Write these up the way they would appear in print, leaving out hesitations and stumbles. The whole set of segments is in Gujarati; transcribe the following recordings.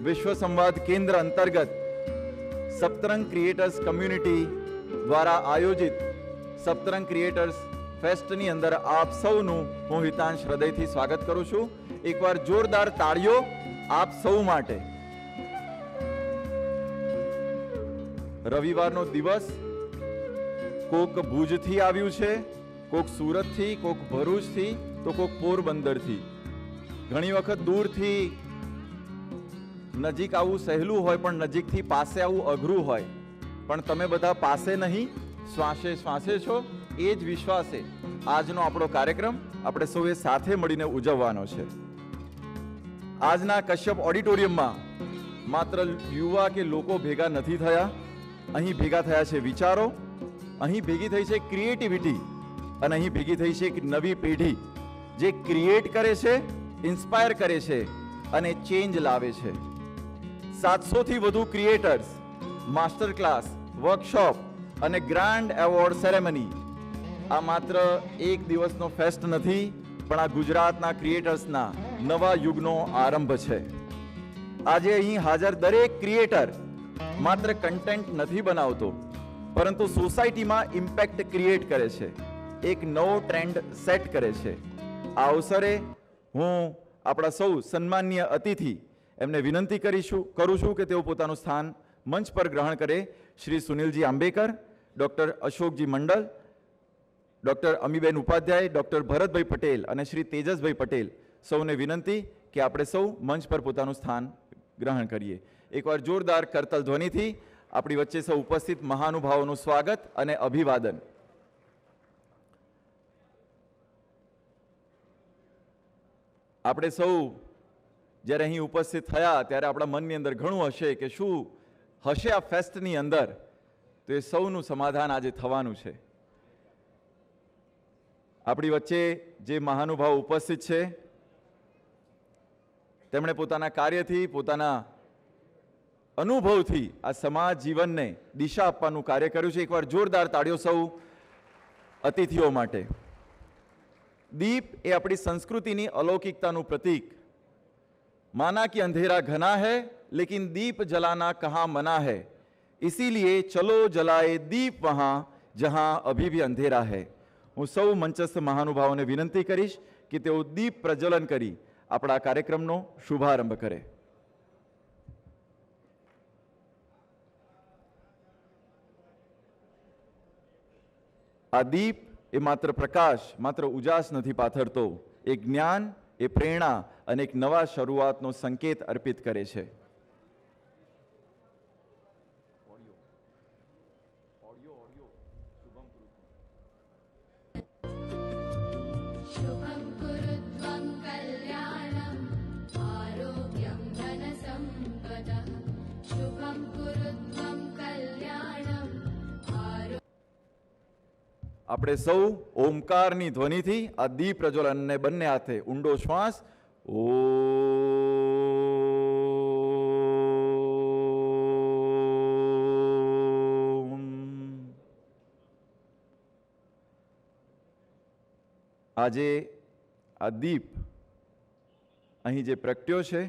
વિશ્વ સંવાદ કેન્દ્ર અંતર્ગત સપ્તરંગ ક્રિએટર્સ કમ્યુનિટી દ્વારા આયોજિત સપ્તરંગ ક્રિએટર્સ ફેસ્ટની અંદર આપ સૌનું હું હિતાંશ હૃદયથી સ્વાગત કરું છું. એકવાર જોરદાર તાળીઓ આપ સૌ માટે. રવિવારનો દિવસ કોક ભુજથી આવ્યું છે, કોક સુરતથી, કોક ભરૂચથી, તો કોક પોરબંદરથી. ઘણી વખત દૂરથી નજીક આવવું સહેલું હોય, પણ નજીકથી પાસે આવવું અઘરું હોય. પણ તમે બધા પાસે નહીં, શ્વાસે શ્વાસે છો. એ જ વિશ્વાસે આજનો આપણો કાર્યક્રમ આપણે સૌએ સાથે મળીને ઉજવવાનો છે. આજના કશ્યપ ઓડિટોરિયમમાં માત્ર યુવા કે લોકો ભેગા નથી થયા. અહીં ભેગા થયા છે વિચારો, અહીં ભેગી થઈ છે ક્રિએટિવિટી, અને અહીં ભેગી થઈ છે એક નવી પેઢી જે ક્રિએટ કરે છે, ઇન્સ્પાયર કરે છે અને ચેન્જ લાવે છે. 700 થી વધુ ક્રિએટર્સ, માસ્ટર ક્લાસ, વર્કશોપ અને ગ્રાન્ડ એવોર્ડ સેરેમની. આ માત્ર એક દિવસનો ફેસ્ટ નથી, પણ આ ગુજરાતના ક્રિએટર્સના નવા યુગનો આરંભ છે. આજે અહીં હાજર દરેક ક્રિએટર માત્ર કન્ટેન્ટ નથી બનાવતો, પરંતુ સોસાયટીમાં ઇમ્પેક્ટ ક્રિએટ કરે છે, એક નવો ટ્રેન્ડ સેટ કરે છે. આ અવસરે હું આપણા સૌ સન્માનીય અતિથિ એમને વિનંતી કરું છું કે તેઓ પોતાનું સ્થાન મંચ પર ગ્રહણ કરે. શ્રી સુનિલજી આંબેકર, ડૉક્ટર અશોકજી મંડલ, ડૉક્ટર અમીબેન ઉપાધ્યાય, ડૉક્ટર ભરતભાઈ પટેલ અને શ્રી તેજસભાઈ પટેલ, સૌને વિનંતી કે આપણે સૌ મંચ પર પોતાનું સ્થાન ગ્રહણ કરીએ. એકવાર જોરદાર કરતલ ધ્વનિથી આપણી વચ્ચે સૌ ઉપસ્થિત મહાનુભાવોનું સ્વાગત અને અભિવાદન. આપણે સૌ જ્યારે અહીં ઉપસ્થિત થયા ત્યારે આપણા મનની અંદર ઘણું હશે કે શું હશે આ ફેસ્ટની અંદર, તો એ સૌનું સમાધાન આજે થવાનું છે. આપણી વચ્ચે જે મહાનુભાવ ઉપસ્થિત છે તેમણે પોતાના કાર્યથી, પોતાના અનુભવથી આ સમાજ જીવનને દિશા આપવાનું કાર્ય કર્યું છે. એકવાર જોરદાર તાળીઓ સૌ અતિથિઓ માટે. દીપ એ આપણી સંસ્કૃતિની અલૌકિકતાનું પ્રતીક. माना कि अंधेरा घना है लेकिन दीप जलाना कहाँ मना है, इसीलिए चलो जलाए दीप वहाँ जहाँ अभी भी अंधेरा है. હું સૌ મંચસ્થ મહાનુભાવોને વિનંતી કરીશ કે તેઓ દીપ પ્રજ્વલન કરી આપણા કાર્યક્રમનો શુભારંભ કરે. આ દીપ એ માત્ર પ્રકાશ, માત્ર ઉજાસ નથી પાથરતો, એ જ્ઞાન, એ પ્રેરણા અને એક નવા શરૂઆતનો સંકેત અર્પિત કરે છે. આપણે સૌ ઓમકારની ધ્વનિથી આ દીપ પ્રજ્વલનને બંને હાથે ઊંડો શ્વાસ ઓમ. આજે આ દીપ અહીં જે પ્રગટ્યો છે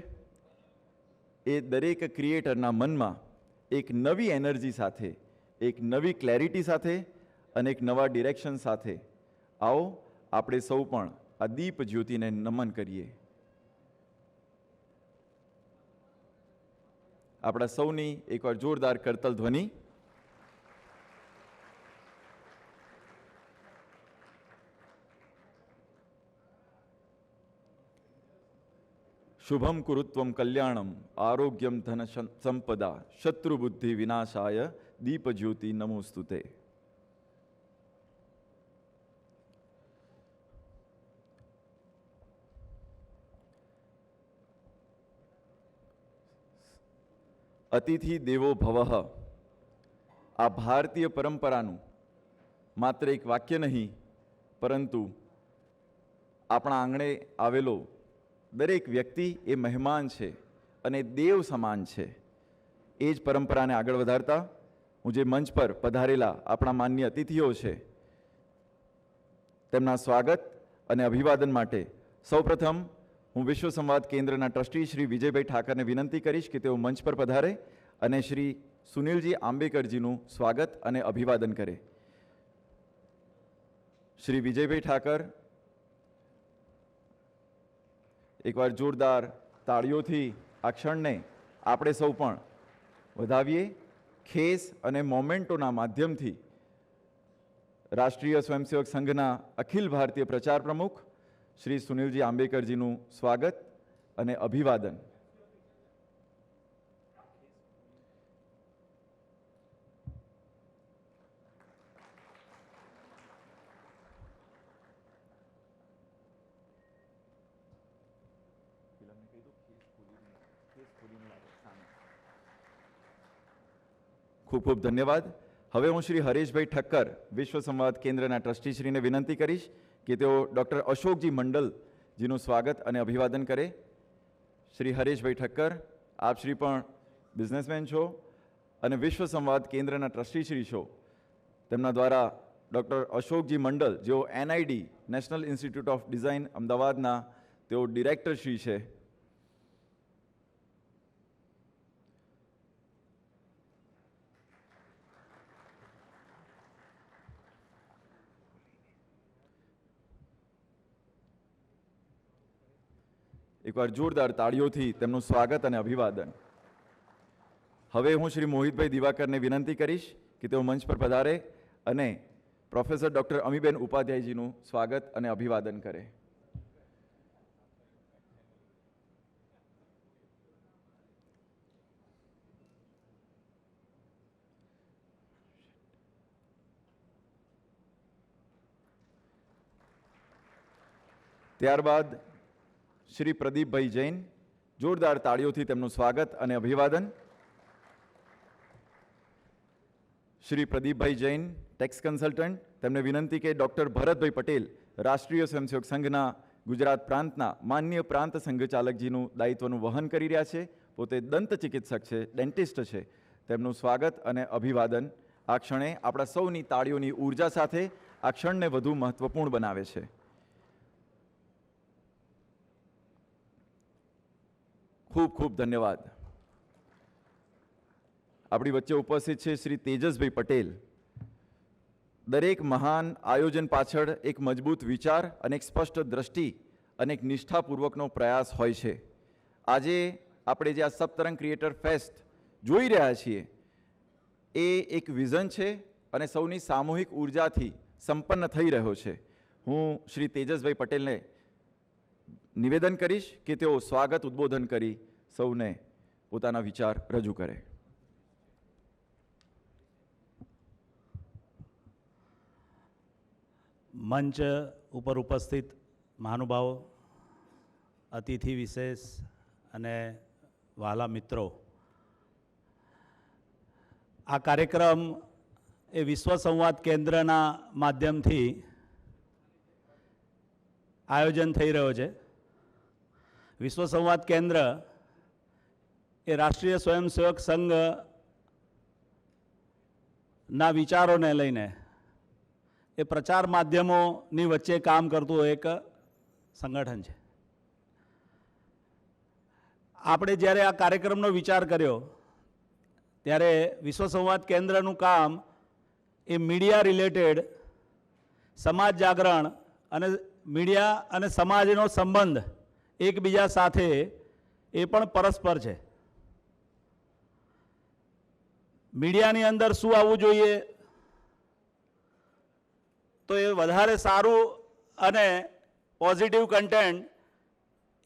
એ દરેક ક્રિએટરના મનમાં એક નવી એનર્જી સાથે, એક નવી ક્લેરિટી સાથે અને એક નવા ડિરેક્શન સાથે આવો આપણે સૌ પણ આ દીપ જ્યોતિને નમન કરીએ. આપણા સૌની એકવાર જોરદાર કરતલ ધ્વનિ. શુભમ કુરુત્વમ કલ્યાણમ આરોગ્યમ ધન સંપદા શત્રુબુદ્ધિ વિનાશાય દીપ જ્યોતિ નમોસ્તુતે. અતિથિ દેવો ભવઃ આ ભારતીય પરંપરાનું માત્ર એક વાક્ય નહીં, પરંતુ આપણા આંગણે આવેલો દરેક વ્યક્તિ એ મહેમાન છે અને દેવ સમાન છે. એ જ પરંપરાને આગળ વધારતા હું જે મંચ પર પધારેલા આપણા માનનીય અતિથિઓ છે તેમના સ્વાગત અને અભિવાદન માટે સૌપ્રથમ હું વિશ્વ સંવાદ કેન્દ્રના ટ્રસ્ટી શ્રી વિજયભાઈ ઠાકરને વિનંતી કરીશ કે તેઓ મંચ પર પધારે અને શ્રી સુનિલજી આંબેકરજીનું સ્વાગત અને અભિવાદન કરે. શ્રી વિજયભાઈ ઠાકર એકવાર જોરદાર તાળીઓથી આ ક્ષણને આપણે સૌ પણ વધાવીએ. ખેસ અને મોમેન્ટોના માધ્યમથી રાષ્ટ્રીય સ્વયંસેવક સંઘના અખિલ ભારતીય પ્રચાર પ્રમુખ શ્રી સુનિલજી આંબેકરજીનું સ્વાગત અને અભિવાદન. ખૂબ ખૂબ ધન્યવાદ. હવે હું શ્રી હરેશભાઈ ઠક્કર વિશ્વ સંવાદ કેન્દ્રના ટ્રસ્ટીશ્રીને વિનંતી કરીશ કે તેઓ ડૉક્ટર અશોકજી મંડલજીનું સ્વાગત અને અભિવાદન કરે. શ્રી હરેશભાઈ ઠક્કર, આપ શ્રી પણ બિઝનેસમેન છો અને વિશ્વ સંવાદ કેન્દ્રના ટ્રસ્ટીશ્રી છો. તેમના દ્વારા ડૉક્ટર અશોકજી મંડલ, જેઓ NID national institute of design અમદાવાદના તેઓ ડિરેક્ટરશ્રી છે. એકવાર જોરદાર તાળીઓથી તેમનું સ્વાગત અને અભિવાદન. હવે હું શ્રી મોહિતભાઈ દિવાકરને વિનંતી કરીશ કે તેઓ મંચ પર પધારે અને પ્રોફેસર ડૉક્ટર અમીબેન ઉપાધ્યાયજીનું સ્વાગત અને અભિવાદન કરે. ત્યારબાદ શ્રી પ્રદીપભાઈ જૈન, જોરદાર તાળીઓથી તેમનું સ્વાગત અને અભિવાદન. શ્રી પ્રદીપભાઈ જૈન, ટેક્સ કન્સલ્ટન્ટ, તેમને વિનંતી કે ડૉક્ટર ભરતભાઈ પટેલ, રાષ્ટ્રીય સ્વયંસેવક સંઘના ગુજરાત પ્રાંતના માન્ય પ્રાંત સંઘચાલકજીનું દાયિત્વનું વહન કરી રહ્યા છે. પોતે દંત ચિકિત્સક છે, ડેન્ટિસ્ટ છે. તેમનું સ્વાગત અને અભિવાદન આ ક્ષણે આપણા સૌની તાળીઓની ઉર્જા સાથે આ ક્ષણને વધુ મહત્વપૂર્ણ બનાવે છે. ખૂબ ખૂબ ધન્યવાદ. આપણી વચ્ચે ઉપસ્થિત છે શ્રી તેજસભાઈ પટેલ. દરેક મહાન આયોજન પાછળ એક મજબૂત વિચાર અને એક સ્પષ્ટ દ્રષ્ટિ અને એક નિષ્ઠાપૂર્વકનો પ્રયાસ હોય છે. આજે આપણે જે આ સપ્તરંગ ક્રિએટર ફેસ્ટ જોઈ રહ્યા છીએ એ એક વિઝન છે અને સૌની સામૂહિક ઉર્જાથી સંપન્ન થઈ રહ્યો છે. હું શ્રી તેજસભાઈ પટેલને નિવેદન કરીશ કે તેઓ સ્વાગત ઉદ્બોધન કરી સૌને પોતાના વિચાર રજૂ કરે. મંચ ઉપર ઉપસ્થિત મહાનુભાવો, અતિથિ વિશેષ અને વહાલા મિત્રો, આ કાર્યક્રમ એ વિશ્વ સંવાદ કેન્દ્રના માધ્યમથી આયોજન થઈ રહ્યો છે. વિશ્વ સંવાદ કેન્દ્ર એ રાષ્ટ્રીય સ્વયંસેવક સંઘના વિચારોને લઈને એ પ્રચાર માધ્યમોની વચ્ચે કામ કરતું એક સંગઠન છે. આપણે જ્યારે આ કાર્યક્રમનો વિચાર કર્યો ત્યારે વિશ્વ સંવાદ કેન્દ્રનું કામ એ મીડિયા રિલેટેડ સમાજ જાગરણ અને મીડિયા અને સમાજનો સંબંધ એકબીજા સાથે એ પણ પરસ્પર છે. મીડિયાની અંદર શું આવવું જોઈએ તો એ વધારે સારું અને પોઝિટિવ કન્ટેન્ટ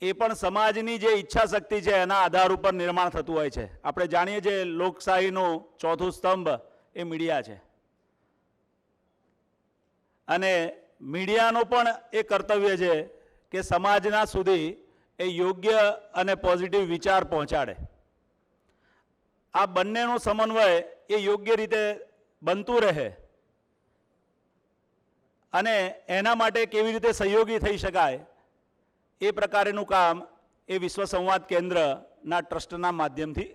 એ પણ સમાજની જે ઈચ્છા શક્તિ છે એના આધાર ઉપર નિર્માણ થતું હોય છે. આપણે જાણીએ છીએ લોકશાહીનું ચોથું સ્તંભ એ મીડિયા છે અને મીડિયાનું પણ એ કર્તવ્ય છે કે સમાજના સુધી એ યોગ્ય અને પોઝિટિવ વિચાર પહોંચાડે. આ બંનેનો સમન્વય એ યોગ્ય રીતે બનતું રહે અને એના માટે કેવી રીતે સહયોગી થઈ શકાય એ પ્રકારેનું કામ એ વિશ્વ સંવાદ કેન્દ્રના ટ્રસ્ટના માધ્યમથી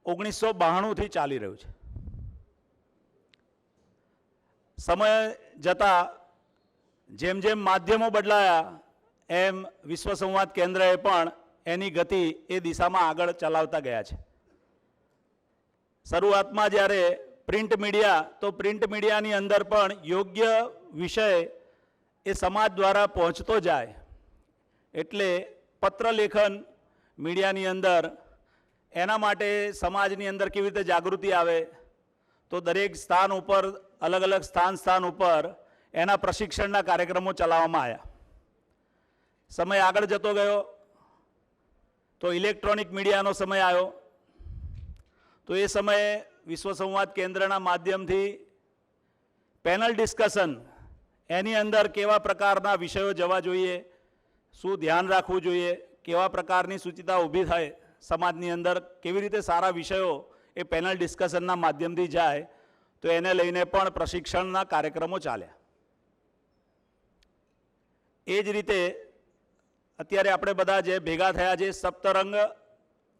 1992થી ચાલી રહ્યું છે. સમય જતાં જેમ જેમ માધ્યમો બદલાયા એમ વિશ્વ સંવાદ કેન્દ્રએ પણ એની ગતિ એ દિશામાં આગળ ચલાવતા ગયા છે. શરૂઆતમાં જ્યારે પ્રિન્ટ મીડિયા, તો પ્રિન્ટ મીડિયાની અંદર પણ યોગ્ય વિષય એ સમાજ દ્વારા પહોંચતો જાય એટલે પત્રલેખન મીડિયાની અંદર એના માટે સમાજની અંદર કેવી રીતે જાગૃતિ આવે, તો દરેક સ્થાન ઉપર અલગ અલગ સ્થાન ઉપર એના પ્રશિક્ષણના કાર્યક્રમો ચલાવવામાં આવ્યા. સમય આગળ જતો ગયો તો ઇલેક્ટ્રોનિક મીડિયાનો સમય આવ્યો. તો એ સમયે વિશ્વ સંવાદ કેન્દ્રના માધ્યમથી પેનલ ડિસ્કશન, એની અંદર કેવા પ્રકારના વિષયો જવા જોઈએ, શું ધ્યાન રાખવું જોઈએ, કેવા પ્રકારની સૂચિતા ઊભી થાય સમાજની અંદર, કેવી રીતે સારા વિષયો એ પેનલ ડિસ્કશનના માધ્યમથી જાય, તો એને લઈને પણ પ્રશિક્ષણના કાર્યક્રમો ચાલ્યા. એ જ રીતે અત્યારે આપણે બધા જે ભેગા થયા છે સપ્તરંગ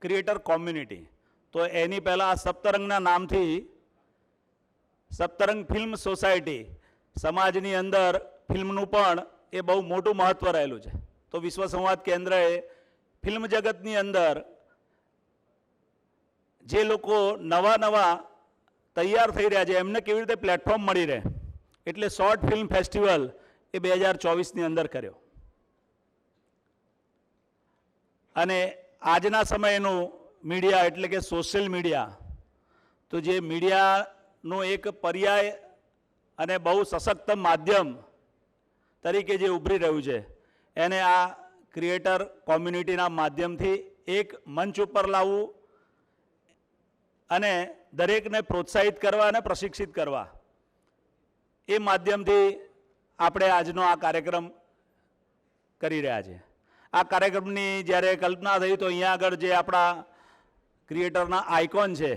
ક્રિએટર કોમ્યુનિટી, તો એની પહેલાં આ સપ્તરંગના નામથી સપ્તરંગ ફિલ્મ સોસાયટી, સમાજની અંદર ફિલ્મનું પણ એ બહુ મોટું મહત્ત્વ રહેલું છે. તો વિશ્વ સંવાદ કેન્દ્રએ ફિલ્મ જગતની અંદર જે લોકો નવા તૈયાર થઈ રહ્યા છે એમને કેવી રીતે પ્લેટફોર્મ મળી રહે એટલે શોર્ટ ફિલ્મ ફેસ્ટિવલ એ 2024ની અંદર કર્યો. અને આજના સમયનું મીડિયા એટલે કે સોશિયલ મીડિયા, તો જે મીડિયાનો એક પર્યાય અને બહુ સશક્ત માધ્યમ તરીકે જે ઉભરી રહ્યું છે, એને આ ક્રિએટર કોમ્યુનિટીના માધ્યમથી એક મંચ ઉપર લાવવું અને દરેકને પ્રોત્સાહિત કરવા અને પ્રશિક્ષિત કરવા, એ માધ્યમથી આપણે આજનો આ કાર્યક્રમ કરી રહ્યા છીએ. આ કાર્યક્રમની જ્યારે કલ્પના થઈ તો અહીંયા આગળ જે આપણા ક્રિએટરના આઇકોન છે,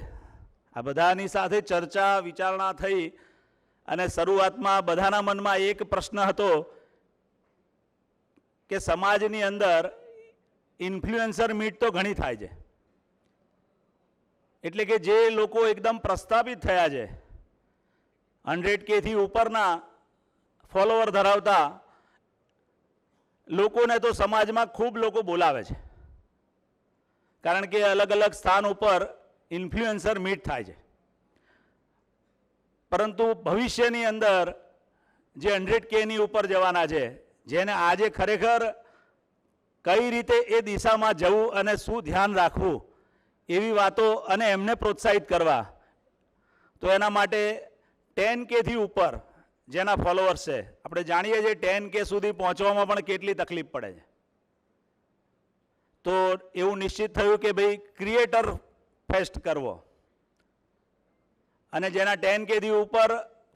આ બધાની સાથે ચર્ચા વિચારણા થઈ અને શરૂઆતમાં બધાના મનમાં એક પ્રશ્ન હતો કે સમાજની અંદર ઇન્ફ્લુએન્સર મીટ તો ઘણી થાય છે, એટલે કે જે લોકો એકદમ પ્રસ્થાપિત થયા છે, 100K થી ઉપરના ફોલોવર ધરાવતા લોકોને તો સમાજમાં ખૂબ લોકો બોલાવે છે, કારણ કે અલગ અલગ સ્થાન ઉપર ઇન્ફ્લુએન્સર મીટ થાય છે. પરંતુ ભવિષ્યની અંદર જે 100K ની ઉપર જવાના છે, જેને આજે ખરેખર કઈ રીતે એ દિશામાં જવું અને શું ધ્યાન રાખવું એવી વાતો અને એમને પ્રોત્સાહિત કરવા, તો એના માટે 10K થી ઉપર જેના ફોલોઅર્સ છે, આપણે જાણીએ છીએ 10K સુધી પહોંચવામાં પણ કેટલી તકલીફ પડે છે. તો એવું નિશ્ચિત થયું કે ભાઈ ક્રિએટર ફેસ્ટ કરવો અને જેના 10K થી ઉપર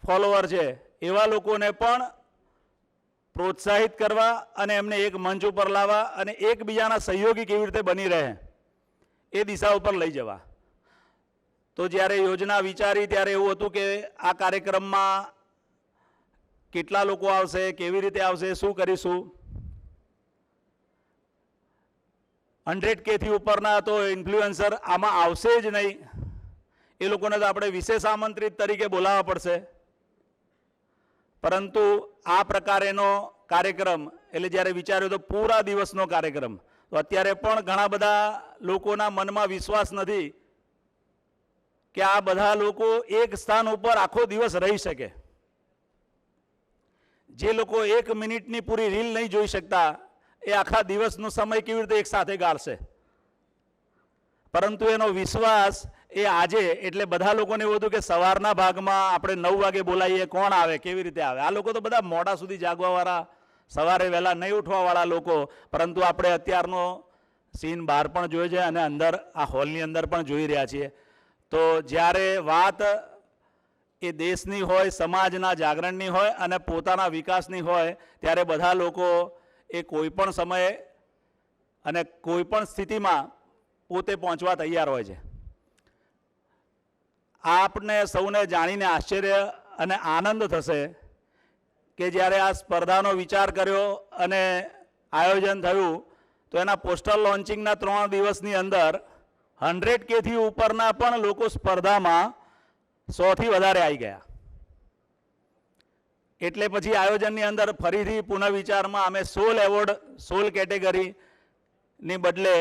ફોલોઅર છે એવા લોકોને પણ પ્રોત્સાહિત કરવા અને એમને એક મંચ ઉપર લાવવા અને એકબીજાના સહયોગી કેવી રીતે બની રહે એ દિશા ઉપર લઈ જવા. તો જ્યારે યોજના વિચારી ત્યારે એવું હતું કે આ કાર્યક્રમમાં કેટલા લોકો આવશે, કેવી રીતે આવશે, શું કરીશું. 100K થી ઉપરના તો ઇન્ફ્લુએન્સર આમાં આવશે જ નહીં, એ લોકોને તો આપણે વિશેષ આમંત્રિત તરીકે બોલાવવા પડશે. પરંતુ આ પ્રકારેનો કાર્યક્રમ એટલે જ્યારે વિચાર્યો તો પૂરા દિવસનો કાર્યક્રમ, તો અત્યારે પણ ઘણા બધા લોકોના મનમાં વિશ્વાસ નથી કે આ બધા લોકો એક સ્થાન ઉપર આખો દિવસ રહી શકે. જે લોકો 1 મિનિટની પૂરી રીલ નહીં જોઈ શકતા એ આખા દિવસનો સમય કેવી રીતે એક સાથે ગાળશે. પરંતુ એનો વિશ્વાસ એ આજે એટલે બધા લોકોને એવું હતું કે સવારના ભાગમાં આપણે 9 વાગે બોલાવીએ, કોણ આવે, કેવી રીતે આવે. આ લોકો તો બધા મોડા સુધી જાગવાવાળા, સવારે વહેલા નહીં ઉઠવાવાળા લોકો. પરંતુ આપણે અત્યારનો સીન બહાર પણ જોયો છે અને અંદર આ હોલની અંદર પણ જોઈ રહ્યા છીએ. તો જ્યારે વાત એ દેશની હોય, સમાજના જાગરણની હોય અને પોતાના વિકાસની હોય, ત્યારે બધા લોકો એ કોઈ પણ સમયે અને કોઈ પણ સ્થિતિમાં પોતે પહોંચવા તૈયાર હોય છે. આપને સૌને જાણીને આશ્ચર્ય અને આનંદ થશે કે જ્યારે આ સ્પર્ધાનો વિચાર કર્યો અને આયોજન થયું તો એના પોસ્ટર લોન્ચિંગના 3 દિવસની અંદર 100K થી ઉપરના પણ લોકો સ્પર્ધામાં 100 થી વધારે આવી ગયા. એટલે પછી આયોજનની અંદર ફરીથી પુનઃવિચારમાં અમે 16 એવોર્ડ 16 કેટેગરીની બદલે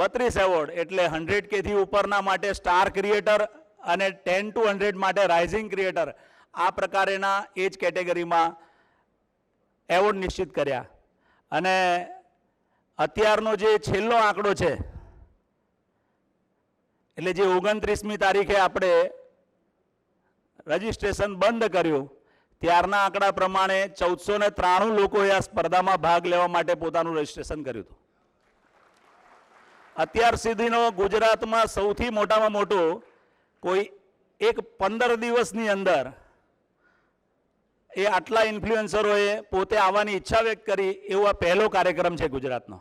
32 એવોર્ડ એટલે 100K થી ઉપરના માટે સ્ટાર ક્રિએટર અને 10 to 100 માટે રાઇઝિંગ ક્રિએટર આ પ્રકારેના એ જ કેટેગરીમાં એવોર્ડ નિશ્ચિત કર્યા. અને અત્યારનો જે છેલ્લો આંકડો છે એટલે જે 29મી તારીખે આપણે રજીસ્ટ્રેશન બંધ કર્યું ત્યારના આંકડા પ્રમાણે 1493 લોકોએ આ સ્પર્ધામાં ભાગ લેવા માટે પોતાનું રજીસ્ટ્રેશન કર્યું હતું. અત્યાર સુધીનો ગુજરાતમાં સૌથી મોટામાં મોટો કોઈ એક 15 દિવસની અંદર એ આટલા ઇન્ફ્લુએન્સરોએ પોતે આવવાની ઈચ્છા વ્યક્ત કરી એવો આ પહેલો કાર્યક્રમ છે ગુજરાતનો.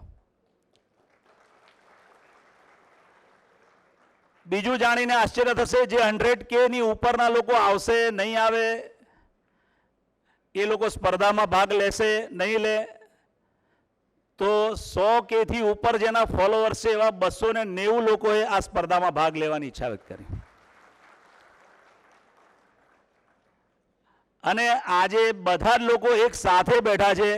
બીજું જાણીને આશ્ચર્ય થશે જે 100K ની ઉપરના લોકો આવશે નહીં આવે એ લોકો સ્પર્ધામાં ભાગ લેશે નહીં લે તો 100K થી ઉપર જેના ફોલોઅર્સ છે એવા 290 લોકોએ આ સ્પર્ધામાં ભાગ લેવાની ઈચ્છા વ્યક્ત કરી. અને આજે બધા જ લોકો એક સાથે બેઠા છે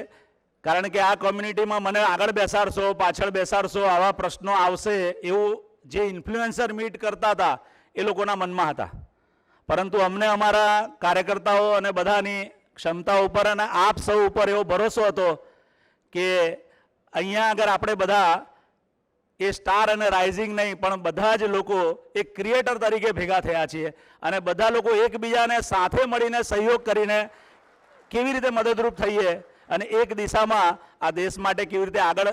કારણ કે આ કોમ્યુનિટીમાં મને આગળ બેસાડશો પાછળ બેસાડશો આવા પ્રશ્નો આવશે એવું જે ઇન્ફ્લુએન્સર મીટ કરતા હતા એ લોકોના મનમાં હતા. પરંતુ અમને અમારા કાર્યકર્તાઓ અને બધાની ક્ષમતા ઉપર અને આપ સૌ ઉપર એવો ભરોસો હતો કે અહીંયા આગળ આપણે બધા એ સ્ટાર અને રાઇઝિંગ નહીં પણ બધા જ લોકો એક ક્રિએટર તરીકે ભેગા થયા છીએ અને બધા લોકો એકબીજાને સાથે મળીને સહયોગ કરીને કેવી રીતે મદદરૂપ થઈએ અને એક દિશામાં આ દેશ માટે કેવી રીતે આગળ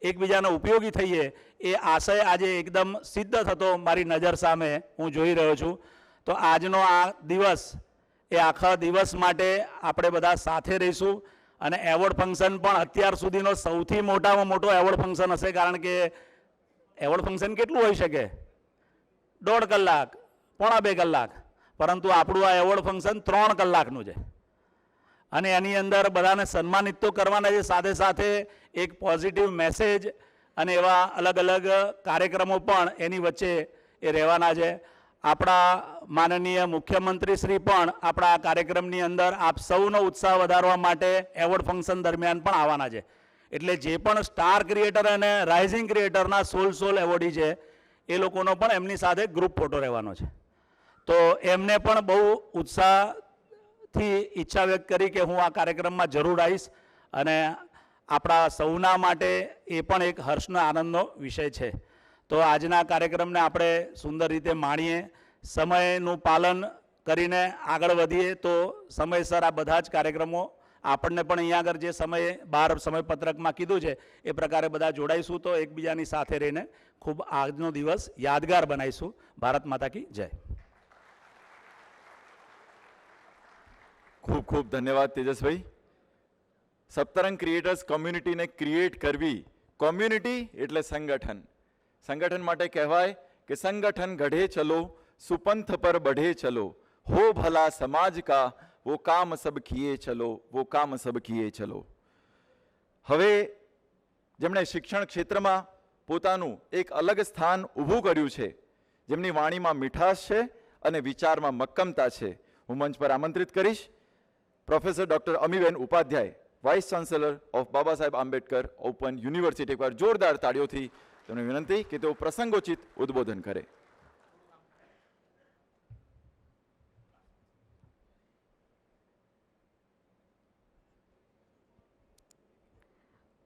એકબીજાને ઉપયોગી થઈએ એ આશય આજે એકદમ સિદ્ધ થતો મારી નજર સામે હું જોઈ રહ્યો છું. તો આજનો આ દિવસ એ આખા દિવસ માટે આપણે બધા સાથે રહીશું અને એવોર્ડ ફંક્શન પણ અત્યાર સુધીનો સૌથી મોટામાં મોટો એવોર્ડ ફંક્શન હશે કારણ કે એવોર્ડ ફંક્શન કેટલું હોઈ શકે 1.5 કલાક 1.5-2 કલાક પરંતુ આપણું આ એવોર્ડ ફંક્શન 3 કલાકનું છે અને એની અંદર બધાને સન્માનિત તો કરવાના છે સાથે સાથે એક પોઝિટિવ મેસેજ અને એવા અલગ અલગ કાર્યક્રમો પણ એની વચ્ચે એ રહેવાના છે. આપણા માનનીય મુખ્યમંત્રી શ્રી પણ આપણા આ કાર્યક્રમની અંદર આપ સૌનો ઉત્સાહ વધારવા માટે એવોર્ડ ફંક્શન દરમિયાન પણ આવવાના છે. એટલે જે પણ સ્ટાર ક્રિએટર અને રાઇઝિંગ ક્રિએટરના 16 એવોર્ડી છે એ લોકોનો પણ એમની સાથે ગ્રુપ ફોટો રહેવાનો છે. તો એમને પણ બહુ ઉત્સાહથી ઈચ્છા વ્યક્ત કરી કે હું આ કાર્યક્રમમાં જરૂર આવીશ અને આપણા સૌના માટે એ પણ એક હર્ષનો આનંદનો વિષય છે. તો આજના કાર્યક્રમને આપણે સુંદર રીતે માણીએ સમયનું પાલન કરીને આગળ વધીએ તો સમયસર આ બધા જ કાર્યક્રમો આપણને પણ અહીંયા આગળ જે સમયે બહાર સમયપત્રકમાં કીધું છે એ પ્રકારે બધા જોડાઈશું તો એકબીજાની સાથે રહીને ખૂબ આજનો દિવસ યાદગાર બનાવીશું. ભારત માતા કી જય. ખૂબ ખૂબ ધન્યવાદ તેજસભાઈ. સપ્તરંગ ક્રિએટર્સ કોમ્યુનિટીને ક્રિએટ કરવી. કોમ્યુનિટી એટલે સંગઠન. સંગઠન માટે કહેવાય કે સંગઠન ગઢે ચલો સુપંથ પર बढ़े चलो हो भला समाज का वो काम सब किए चलो वो काम सब किए चलो. હવે જેમણે શિક્ષણ ક્ષેત્રમાં પોતાનું એક અલગ સ્થાન ઊભું કર્યું છે જેમની વાણીમાં મીઠાશ છે અને વિચારમાં મક્કમતા છે હું મંચ પર આમંત્રિત કરીશ professor doctor Amiben Upadhyay vice chancellor of Baba Saheb Ambedkar open university. એકવાર જોરદાર તાળીઓથી તેમને વિનંતી કે તેઓ પ્રસંગોચિત ઉદ્બોધન કરે.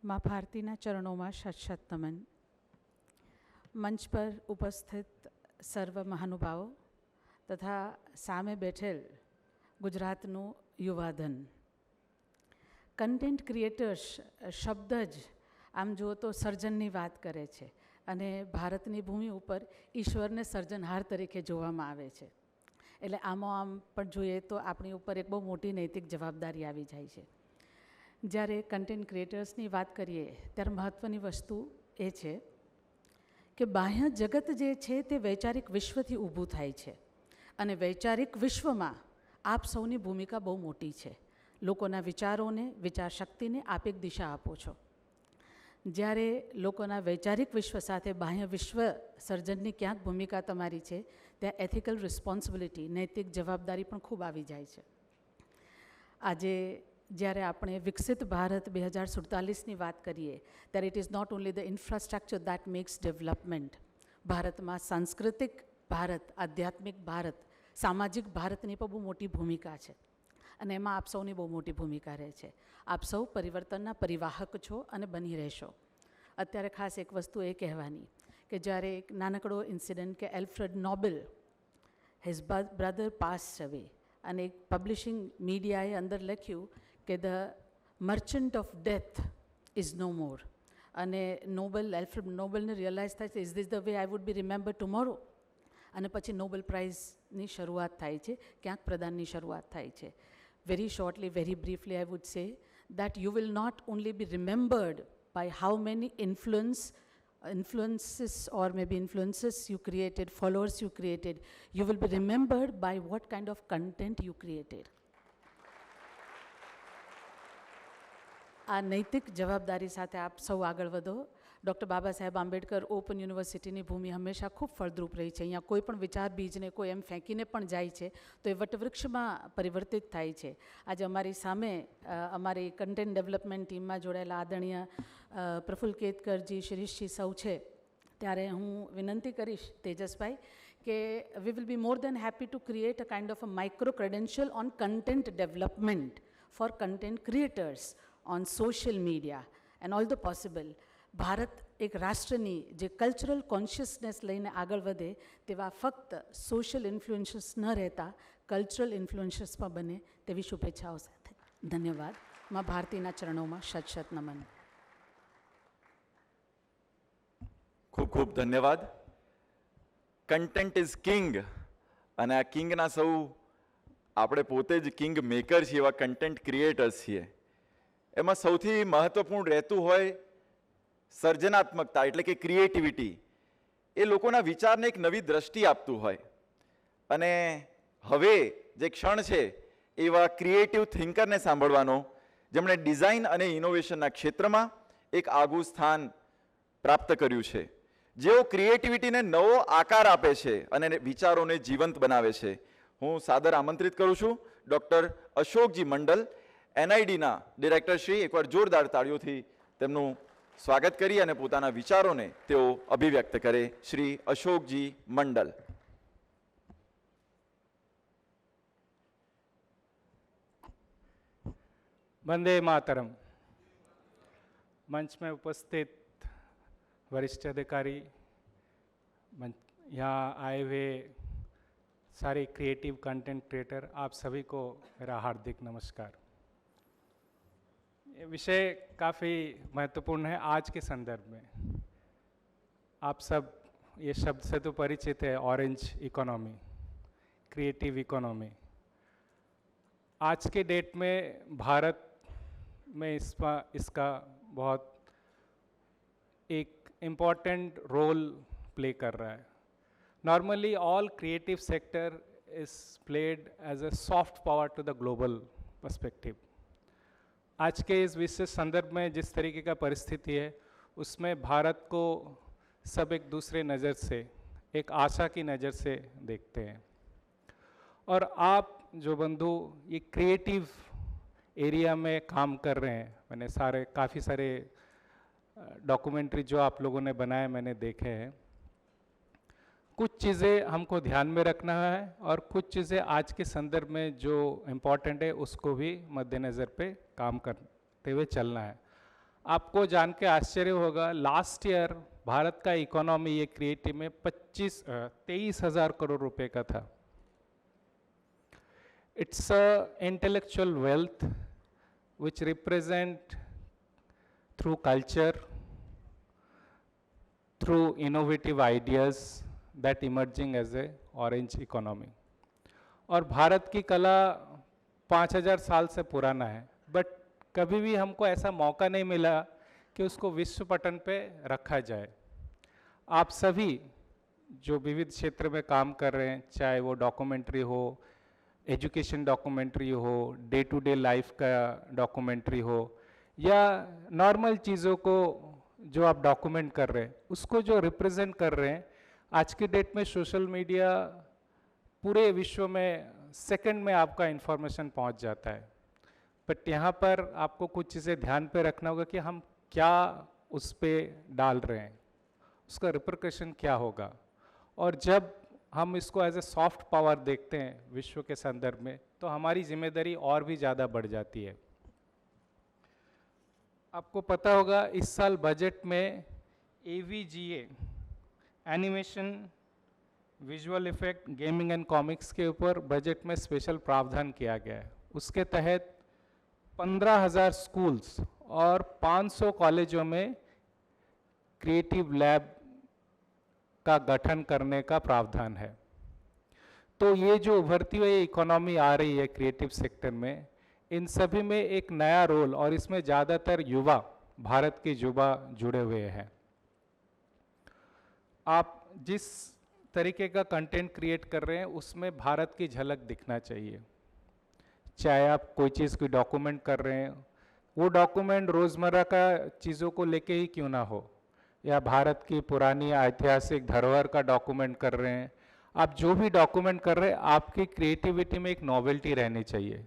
माँ भारतीના ચરણોમાં શત નમન. મંચ પર ઉપસ્થિત સર્વ મહાનુભાવો તથા સામે બેઠેલ ગુજરાતનું યુવાધન. કન્ટેન્ટ ક્રિએટર્સ શબ્દ જ આમ જુઓ તો સર્જનની વાત કરે છે અને ભારતની ભૂમિ ઉપર ઈશ્વરને સર્જનહાર તરીકે જોવામાં આવે છે. એટલે આમાં આમ પણ જોઈએ તો આપણી ઉપર એક બહુ મોટી નૈતિક જવાબદારી આવી જાય છે. જ્યારે કન્ટેન્ટ ક્રિએટર્સની વાત કરીએ ત્યારે મહત્ત્વની વસ્તુ એ છે કે બાહ્ય જગત જે છે તે વૈચારિક વિશ્વથી ઊભું થાય છે અને વૈચારિક વિશ્વમાં આપ સૌની ભૂમિકા બહુ મોટી છે. લોકોના વિચારોને વિચાર શક્તિને આપ એક દિશા આપો છો. જ્યારે લોકોના વૈચારિક વિશ્વ સાથે બાહ્ય વિશ્વ સર્જનની ક્યાંક ભૂમિકા તમારી છે ત્યાં એથિકલ રિસ્પોન્સિબિલિટી નૈતિક જવાબદારી પણ ખૂબ આવી જાય છે. આજે જ્યારે આપણે વિકસિત ભારત 2047ની વાત કરીએ ત્યારે it is not only the infrastructure that makes development. ભારતમાં સાંસ્કૃતિક ભારત, આધ્યાત્મિક ભારત, સામાજિક ભારતની પણ બહુ મોટી ભૂમિકા છે અને એમાં આપ સૌની બહુ મોટી ભૂમિકા રહે છે. આપ સૌ પરિવર્તનના પરિવાહક છો અને બની રહેશો. અત્યારે ખાસ એક વસ્તુ એ કહેવાની કે જ્યારે એક નાનકડો ઇન્સિડન્ટ કે Alfred Nobel his brother pass away અને એક પબ્લિશિંગ મીડિયાએ અંદર લખ્યું કે the merchant of death is no more. અને એલ્ફ્રેડ નોબેલને રિયલાઇઝ થાય છે is this the way I would be remember tomorrow. અને પછી નોબેલ પ્રાઇઝની શરૂઆત થાય છે, ક્યાંક પ્રદાનની શરૂઆત થાય છે. Very shortly, very briefly I would say that you will not only be remembered by how many influences or maybe influences you created, followers you created. You will be remembered by what kind of content you created. આ નૈતિક જવાબદારી સાથે આપ સૌ આગળ વધો. ડૉક્ટર બાબા સાહેબ આંબેડકર ઓપન યુનિવર્સિટીની ભૂમિ હંમેશા ખૂબ ફળદ્રુપ રહી છે. અહીંયા કોઈ પણ વિચાર બીજને કોઈ એમ ફેંકીને પણ જાય છે તો એ વટવૃક્ષમાં પરિવર્તિત થાય છે. આજે અમારી સામે અમારી કન્ટેન્ટ ડેવલપમેન્ટ ટીમમાં જોડાયેલા આદરણીય પ્રફુલ્લ કેતકરજી, શિરીષજી સૌ છે, ત્યારે હું વિનંતી કરીશ તેજસભાઈ કે we will be more than happy to create a kind of a micro credential on content development for content creators on social media and all the possible. Bharat એક રાષ્ટ્રની જે કલ્ચરલ કોન્શિયસનેસ લઈને આગળ વધે તેવા ફક્ત સોશિયલ ઇન્ફ્લુએન્સર્સ ન રહેતા કલ્ચરલ ઇન્ફ્લુએન્સર્સ પણ બને તેવી શુભેચ્છાઓ સાથે ધન્યવાદ. માં ભારતીના ચરણોમાં શત શત નમન. ખૂબ ખૂબ ધન્યવાદ. કન્ટેન્ટ ઇઝ કિંગ અને આ કિંગના સૌ આપણે પોતે જ કિંગ મેકર છીએ, એવા કન્ટેન્ટ ક્રિએટર્સ છીએ. એમાં સૌથી મહત્વપૂર્ણ રહેતું હોય સર્જનાત્મકતા એટલે કે ક્રિએટિવિટી. એ લોકોના વિચારને એક નવી દ્રષ્ટિ આપતું હોય. અને હવે જે ક્ષણ છે એવા ક્રિએટિવ થિંકરને સાંભળવાનો જેમણે ડિઝાઇન અને ઇનોવેશનના ક્ષેત્રમાં એક આગવું સ્થાન પ્રાપ્ત કર્યું છે, જેઓ ક્રિએટિવિટીને નવો આકાર આપે છે અને વિચારોને જીવંત બનાવે છે. હું સાદર આમંત્રિત કરું છું ડૉક્ટર અશોકજી મંડલ, NIDના ડિરેક્ટર શ્રી. એકવાર જોરદાર તાળીઓથી તેમનું સ્વાગત કરી અને પોતાના વિચારોને તેઓ અભિવ્યક્ત કરે. શ્રી અશોકજી મંડલ. वंदे मातरम. मंच में उपस्थित वरिष्ठ अधिकारी, यहाँ आए हुए सारे क्रिएटिव कंटेंट क्रिएटर, आप सभी को मेरा हार्दिक नमस्कार. ये विषय काफ़ी महत्वपूर्ण है आज के संदर्भ में. आप सब ये शब्द से तो परिचित है, ऑरेंज इकोनॉमी, क्रिएटिव इकोनॉमी. आज के डेट में भारत में इसका बहुत एक इम्पॉर्टेंट रोल प्ले कर रहा है. Normally all creative sector is played as a soft power to the global perspective. आज के इस विशेष संदर्भ में जिस तरीके का परिस्थिति है उसमें भारत को सब एक दूसरे नज़र से, एक आशा की नज़र से देखते हैं. और आप जो बंधु ये क्रिएटिव एरिया में काम कर रहे हैं, मैंने काफ़ी सारे डॉक्यूमेंट्री जो आप लोगों ने बनाए मैंने देखे हैं. कुछ चीज़ें हमको ध्यान में रखना है और कुछ चीज़ें आज के संदर्भ में जो इम्पोर्टेंट है उसको भी मद्देनज़र पे काम करते हुए चलना है. आपको जान के आश्चर्य होगा, लास्ट ईयर भारत का इकोनॉमी ये क्रिएटिव में 23,000 करोड़ रुपए का था. It's a intellectual wealth which represent through culture, through innovative ideas that emerging as a orange economy. और भारत की कला 5,000 साल से पुराना है, बट कभी भी हमको ऐसा मौका नहीं मिला कि उसको विश्व पटल पे रखा जाए. आप सभी जो विविध क्षेत्र में काम कर रहे हैं, चाहे वो डॉक्यूमेंट्री हो, एजुकेशन डॉक्यूमेंट्री हो, डे टू डे लाइफ का डॉक्यूमेंट्री हो, या नॉर्मल चीज़ों को जो आप डॉक्यूमेंट कर रहे हैं उसको जो रिप्रेजेंट कर रहे हैं, आज की डेट में सोशल मीडिया पूरे विश्व में सेकंड में आपका इंफॉर्मेशन पहुंच जाता है. बट यहाँ पर आपको कुछ चीज़ें ध्यान पे रखना होगा कि हम क्या उस पे डाल रहे हैं, उसका रिपरकशन क्या होगा। और जब हम इसको एज ए सॉफ्ट पावर देखते हैं विश्व के संदर्भ में, तो हमारी जिम्मेदारी और भी ज़्यादा बढ़ जाती है। आपको पता होगा इस साल बजट में AVGA animation, visual effect, gaming and comics के ऊपर बजट में स्पेशल प्रावधान किया गया है। उसके तहत 15,000 स्कूल्स और 500 कॉलेजों में क्रिएटिव लैब का गठन करने का प्रावधान है। तो ये जो उभरती हुई इकोनॉमी आ रही है क्रिएटिव सेक्टर में, इन सभी में एक नया रोल, और इसमें ज़्यादातर युवा, भारत के युवा जुड़े हुए हैं। आप जिस तरीके का कंटेंट क्रिएट कर रहे हैं उसमें भारत की झलक दिखना चाहिए। चाहे आप कोई चीज़ की डॉक्यूमेंट कर रहे हैं, वो डॉक्यूमेंट रोज़मर्रा का चीज़ों को लेके ही क्यों ना हो, या भारत की पुरानी ऐतिहासिक धरोहर का डॉक्यूमेंट कर रहे हैं, आप जो भी डॉक्यूमेंट कर रहे हैं, आपकी क्रिएटिविटी में एक नॉवेल्टी रहनी चाहिए।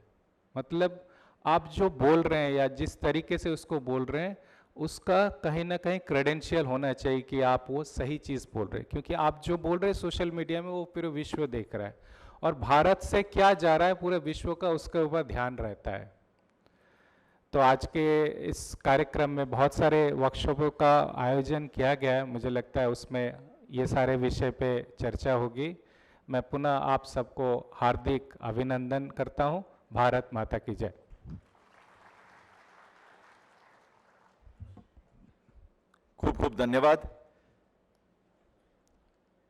मतलब आप जो बोल रहे हैं या जिस तरीके से उसको बोल रहे हैं, उसका कहीं ना कहीं क्रेडेंशियल होना चाहिए कि आप वो सही चीज़ बोल रहे हैं, क्योंकि आप जो बोल रहे हैं सोशल मीडिया में वो पूरे विश्व देख रहा है, और भारत से क्या जा रहा है पूरे विश्व का, उसके ऊपर ध्यान रहता है। तो आज के इस कार्यक्रम में बहुत सारे वर्कशॉपों का आयोजन किया गया है, मुझे लगता है उसमें ये सारे विषय पे चर्चा होगी। मैं पुनः आप सबको हार्दिक अभिनंदन करता हूँ। भारत माता की जय। खूब खूब धन्यवाद।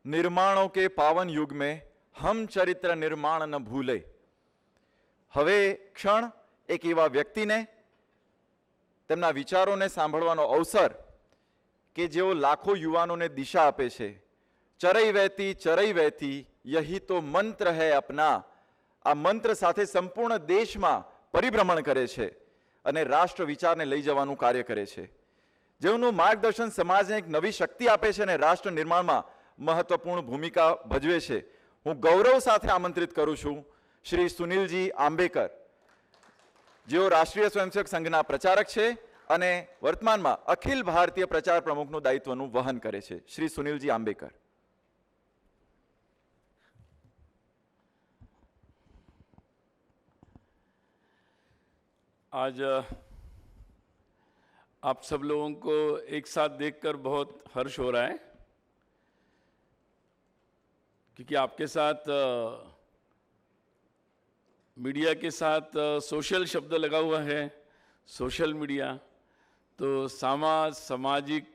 निर्माणों के पावन युग में हम चरित्र निर्माण न भूले। હવે ક્ષણ એક એવા વ્યક્તિને તેમના વિચારોને સાંભળવાનો અવસર કે જેઓ લાખો યુવાનોને દિશા આપે છે। ચરઈ વહેતી યહી તો મંત્ર હૈ અપના। આ મંત્ર સાથે સંપૂર્ણ દેશમાં પરિભ્રમણ કરે છે અને રાષ્ટ્ર વિચારને લઈ જવાનું કાર્ય કરે છે। જેઓનું માર્ગદર્શન સમાજને એક નવી શક્તિ આપે છે અને રાષ્ટ્ર નિર્માણમાં મહત્વપૂર્ણ ભૂમિકા ભજવે છે। હું ગૌરવ સાથે આમંત્રિત કરું છું શ્રી સુનિલજી આંબેકર, જેઓ રાષ્ટ્રીય સ્વયંસેવક સંઘના પ્રચારક છે અને વર્તમાનમાં અખિલ ભારતીય પ્રચાર પ્રમુખનું દાયિત્વનું વહન કરે છે। શ્રી સુનિલજી આંબેકર। आज आप सब लोगों को एक साथ देखकर बहुत हर्ष हो रहा है, क्योंकि आपके साथ मीडिया के साथ सोशल शब्द लगा हुआ है। सोशल मीडिया तो सामाजिक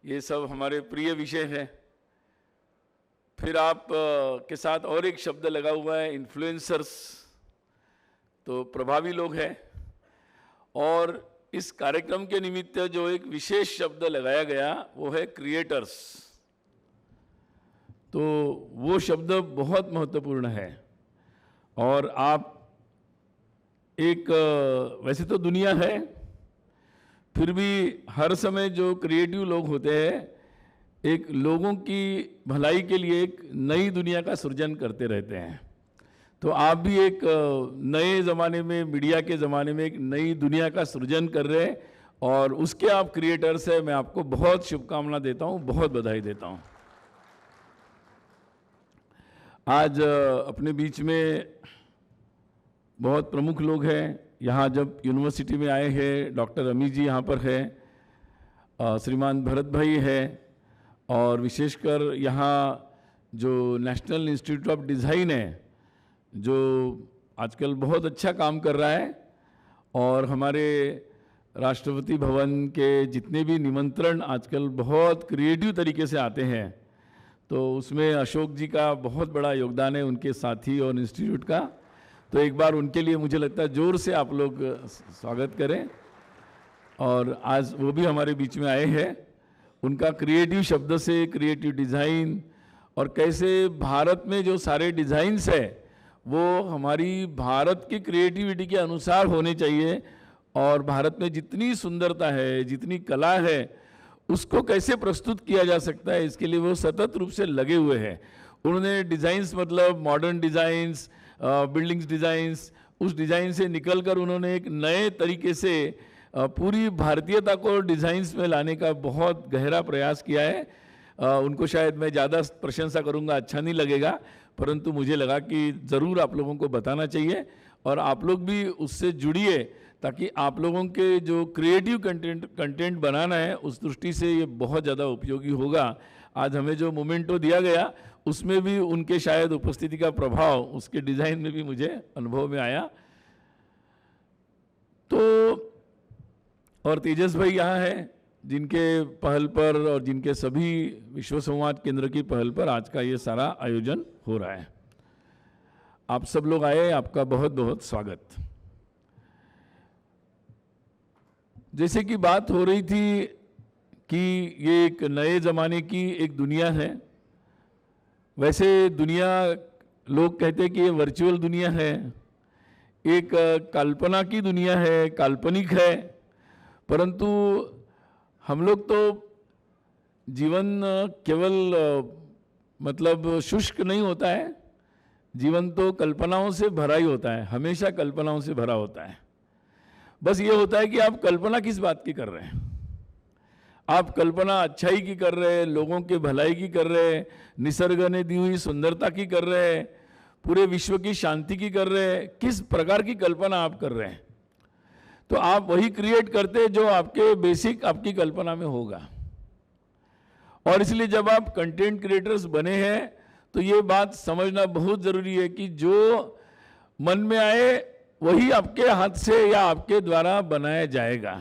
ये सब हमारे प्रिय विषय है। फिर आप के साथ और एक शब्द लगा हुआ है इन्फ्लुएंसर्स, तो प्रभावी लोग हैं। और इस कार्यक्रम के निमित्त जो एक विशेष शब्द लगाया गया वो है क्रिएटर्स। तो वो शब्द बहुत महत्वपूर्ण है। और आप एक वैसे तो दुनिया है, फिर भी हर समय जो क्रिएटिव लोग होते हैं एक लोगों की भलाई के लिए एक नई दुनिया का सृजन करते रहते हैं। तो आप भी एक नए ज़माने में, मीडिया के ज़माने में एक नई दुनिया का सृजन कर रहे हैं और उसके आप क्रिएटर्स हैं। मैं आपको बहुत शुभकामना देता हूँ, बहुत बधाई देता हूँ। आज अपने बीच में बहुत प्रमुख लोग हैं। यहाँ जब यूनिवर्सिटी में आए हैं, डॉक्टर अमी जी यहाँ पर है, श्रीमान भरत भाई है, और विशेषकर यहाँ जो नेशनल इंस्टीट्यूट ऑफ डिज़ाइन है जो आजकल बहुत अच्छा काम कर रहा है, और हमारे राष्ट्रपति भवन के जितने भी निमंत्रण आजकल बहुत क्रिएटिव तरीके से आते हैं, तो उसमें अशोक जी का बहुत बड़ा योगदान है, उनके साथी और इंस्टीट्यूट का। तो एक बार उनके लिए मुझे लगता है जोर से आप लोग स्वागत करें। और आज वो भी हमारे बीच में आए हैं। उनका क्रिएटिव शब्द से क्रिएटिव डिज़ाइन और कैसे भारत में जो सारे डिज़ाइंस है वो हमारी भारत की क्रिएटिविटी के अनुसार होने चाहिए, और भारत में जितनी सुंदरता है, जितनी कला है, उसको कैसे प्रस्तुत किया जा सकता है, इसके लिए वो सतत रूप से लगे हुए हैं। उन्होंने डिज़ाइंस मतलब मॉडर्न डिज़ाइंस, बिल्डिंग्स डिज़ाइंस उस डिज़ाइन से निकलकर उन्होंने एक नए तरीके से पूरी भारतीयता को डिज़ाइंस में लाने का बहुत गहरा प्रयास किया है। उनको शायद मैं ज़्यादा प्रशंसा करूंगा अच्छा नहीं लगेगा, परंतु मुझे लगा कि ज़रूर आप लोगों को बताना चाहिए और आप लोग भी उससे जुड़िए, ताकि आप लोगों के जो क्रिएटिव कंटेंट बनाना है उस दृष्टि से ये बहुत ज़्यादा उपयोगी होगा। आज हमें जो मोमेंटो दिया गया उसमें भी उनके शायद उपस्थिति का प्रभाव उसके डिज़ाइन में भी मुझे अनुभव में आया। तो और तेजस भाई यहाँ है, जिनके पहल पर और जिनके सभी विश्व संवाद केंद्र की पहल पर आज का ये सारा आयोजन हो रहा है। आप सब लोग आए, आपका बहुत बहुत स्वागत। जैसे कि बात हो रही थी कि ये एक नए ज़माने की एक दुनिया है, वैसे दुनिया लोग कहते हैं कि ये वर्चुअल दुनिया है, एक कल्पना की दुनिया है, काल्पनिक है, परंतु हम लोग तो जीवन केवल मतलब शुष्क नहीं होता है, जीवन तो कल्पनाओं से भरा ही होता है, हमेशा कल्पनाओं से भरा होता है। बस ये होता है कि आप कल्पना किस बात की कर रहे हैं। आप कल्पना अच्छाई की कर रहे हैं, लोगों के भलाई की कर रहे हैं, निसर्ग ने दी हुई सुंदरता की कर रहे हैं, पूरे विश्व की शांति की कर रहे हैं, किस प्रकार की कल्पना आप कर रहे हैं। तो आप वही क्रिएट करते हैं जो आपके बेसिक आपकी कल्पना में होगा। और इसलिए जब आप कंटेंट क्रिएटर्स बने हैं तो ये बात समझना बहुत ज़रूरी है कि जो मन में आए वही आपके हाथ से या आपके द्वारा बनाया जाएगा।